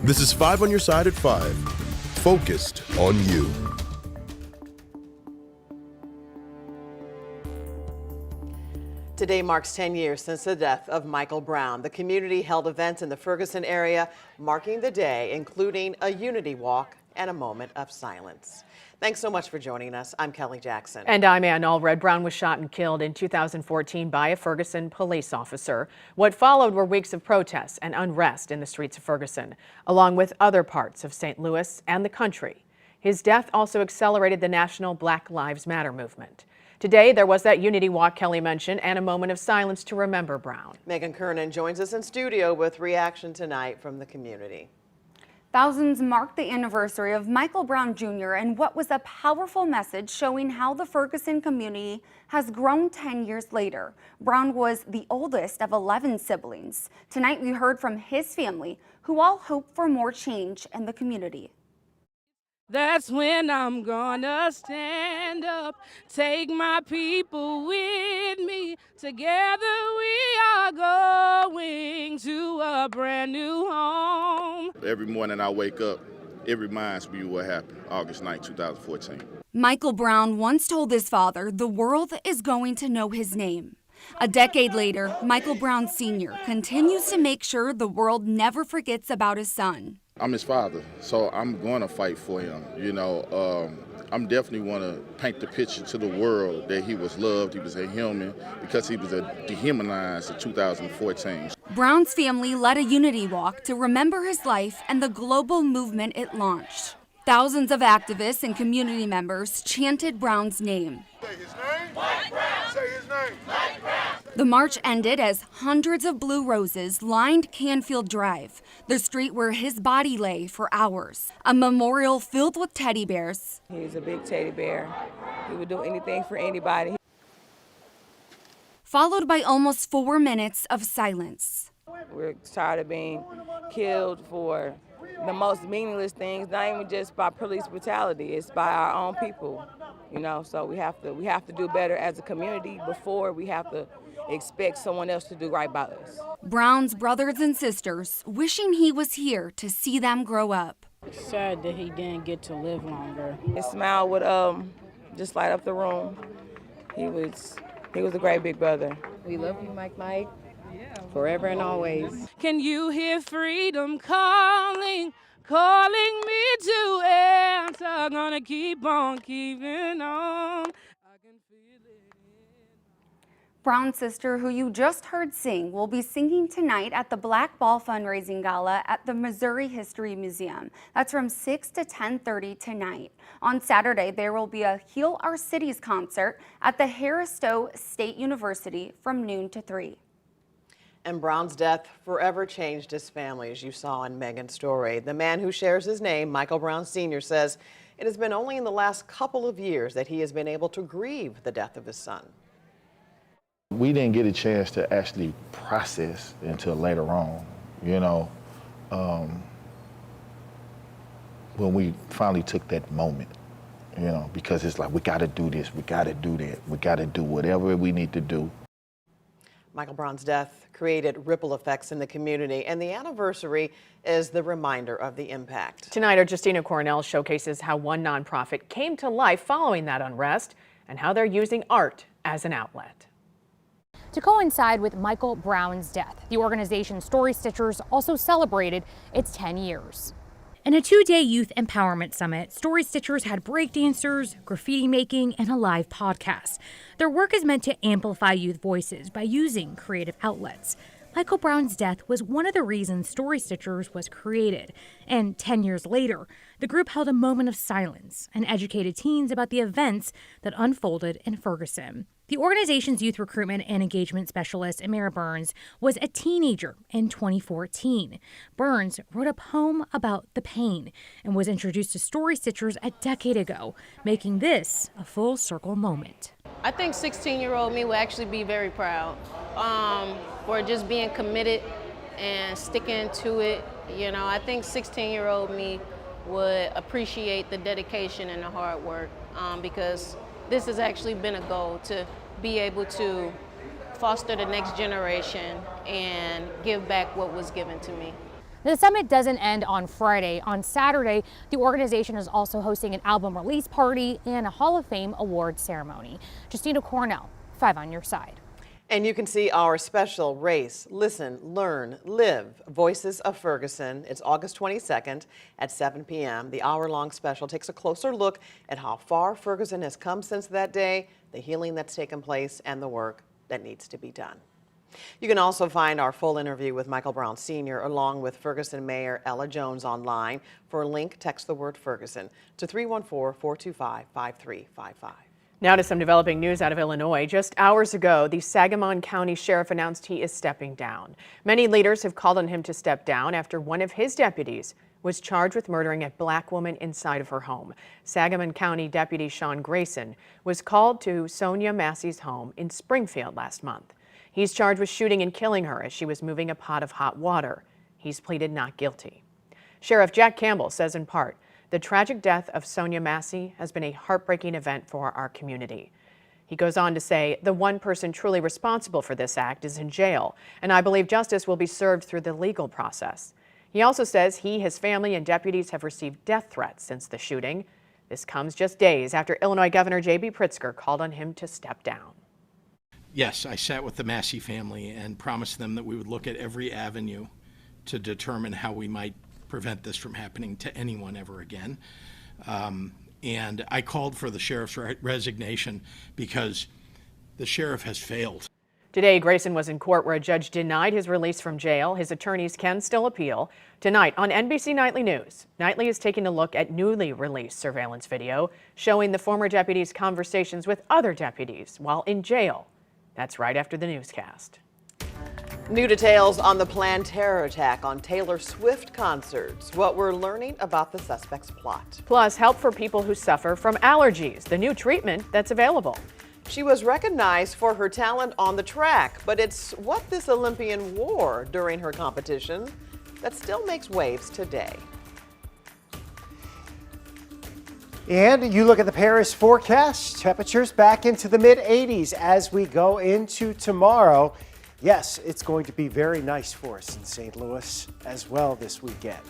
This is 5 on your side at 5. Focused on you. Today marks 10 years since the death of Michael Brown. The community held events in the Ferguson area marking the day, including a unity walk and a moment of silence. Thanks so much for joining us. I'm Kelly Jackson. And I'm Ann Allred. Brown was shot and killed in 2014 by a Ferguson police officer. What followed were weeks of protests and unrest in the streets of Ferguson, along with other parts of St. Louis and the country. His death also accelerated the national Black Lives Matter movement. Today, there was that unity walk Kelly mentioned and a moment of silence to remember Brown. Megan Kernan joins us in studio with reaction tonight from the community. Thousands marked the anniversary of Michael Brown Jr. in what was a powerful message showing how the Ferguson community has grown 10 years later. Brown was the oldest of 11 siblings. Tonight, we heard from his family, who all hope for more change in the community. That's when I'm gonna stand up, take my people with me. Together we are going to a brand new home. Every morning I wake up, it reminds me what happened August 9, 2014. Michael Brown once told his father the world is going to know his name. A decade later, Michael Brown Sr. continues to make sure the world never forgets about his son. I'm his father, so I'm going to fight for him. I'm definitely want to paint the picture to the world that he was loved, he was a human, because he was dehumanized in 2014. Brown's family led a unity walk to remember his life and the global movement it launched. Thousands of activists and community members chanted Brown's name. Say his name. Mike Brown. Say his name. Mike Brown. The march ended as hundreds of blue roses lined Canfield Drive, the street where his body lay for hours. A memorial filled with teddy bears. He's a big teddy bear. He would do anything for anybody. Followed by almost 4 minutes of silence. We're tired of being killed for the most meaningless things, not even just by police brutality, it's by our own people. So we have to do better as a community before we have to expect someone else to do right by us. Brown's brothers and sisters wishing he was here to see them grow up. It's sad that he didn't get to live longer. His smile would just light up the room. He was a great big brother. We love you, Mike. Forever and always. Can you hear freedom calling me to answer? I'm gonna keep on keeping on. I can feel it. Brown's sister, who you just heard sing, will be singing tonight at the Black Ball Fundraising Gala at the Missouri History Museum. That's from 6 to 10:30 tonight. On Saturday, there will be a Heal Our Cities concert at the Harris Stowe State University from noon to 3. And Brown's death forever changed his family, as you saw in Megan's story. The man who shares his name, Michael Brown Sr., says it has been only in the last couple of years that he has been able to grieve the death of his son. We didn't get a chance to actually process until later on, when we finally took that moment, because it's like, we got to do this, we got to do that, we got to do whatever we need to do. Michael Brown's death created ripple effects in the community, and the anniversary is the reminder of the impact. Tonight, our Justina Cornell showcases how one nonprofit came to life following that unrest and how they're using art as an outlet. To coincide with Michael Brown's death, the organization Story Stitchers also celebrated its 10 years. In a 2-day youth empowerment summit, Story Stitchers had breakdancers, graffiti making, and a live podcast. Their work is meant to amplify youth voices by using creative outlets. Michael Brown's death was one of the reasons Story Stitchers was created, and 10 years later, the group held a moment of silence and educated teens about the events that unfolded in Ferguson. The organization's youth recruitment and engagement specialist, Amira Burns, was a teenager in 2014. Burns wrote a poem about the pain and was introduced to Story Stitchers a decade ago, making this a full circle moment. I think 16-year-old me will actually be very proud for just being committed and sticking to it. I think 16-year-old me would appreciate the dedication and the hard work because this has actually been a goal to be able to foster the next generation and give back what was given to me. The summit doesn't end on Friday. On Saturday, the organization is also hosting an album release party and a Hall of Fame awards ceremony. Justina Cornell, 5 on your side. And you can see our special Race, Listen, Learn, Live, Voices of Ferguson. It's August 22nd at 7 p.m. The hour-long special takes a closer look at how far Ferguson has come since that day, the healing that's taken place, and the work that needs to be done. You can also find our full interview with Michael Brown Sr. along with Ferguson Mayor Ella Jones online. For a link, text the word Ferguson to 314-425-5355. Now to some developing news out of Illinois. Just hours ago, the Sangamon County Sheriff announced he is stepping down. Many leaders have called on him to step down after one of his deputies was charged with murdering a black woman inside of her home. Sangamon County Deputy Sean Grayson was called to Sonia Massey's home in Springfield last month. He's charged with shooting and killing her as she was moving a pot of hot water. He's pleaded not guilty. Sheriff Jack Campbell says in part, the tragic death of Sonia Massey has been a heartbreaking event for our community. He goes on to say, the one person truly responsible for this act is in jail, and I believe justice will be served through the legal process. He also says he, his family, and deputies have received death threats since the shooting. This comes just days after Illinois Governor J.B. Pritzker called on him to step down. Yes, I sat with the Massey family and promised them that we would look at every avenue to determine how we might prevent this from happening to anyone ever again. And I called for the sheriff's resignation because the sheriff has failed. Today, Grayson was in court where a judge denied his release from jail. His attorneys can still appeal. Tonight on NBC Nightly News, Nightly is taking a look at newly released surveillance video showing the former deputy's conversations with other deputies while in jail. That's right after the newscast. New details on the planned terror attack on Taylor Swift concerts. What we're learning about the suspect's plot. Plus, help for people who suffer from allergies, the new treatment that's available. She was recognized for her talent on the track, but it's what this Olympian wore during her competition that still makes waves today. And you look at the Paris forecast, temperatures back into the mid-80s as we go into tomorrow. Yes, it's going to be very nice for us in St. Louis as well this weekend.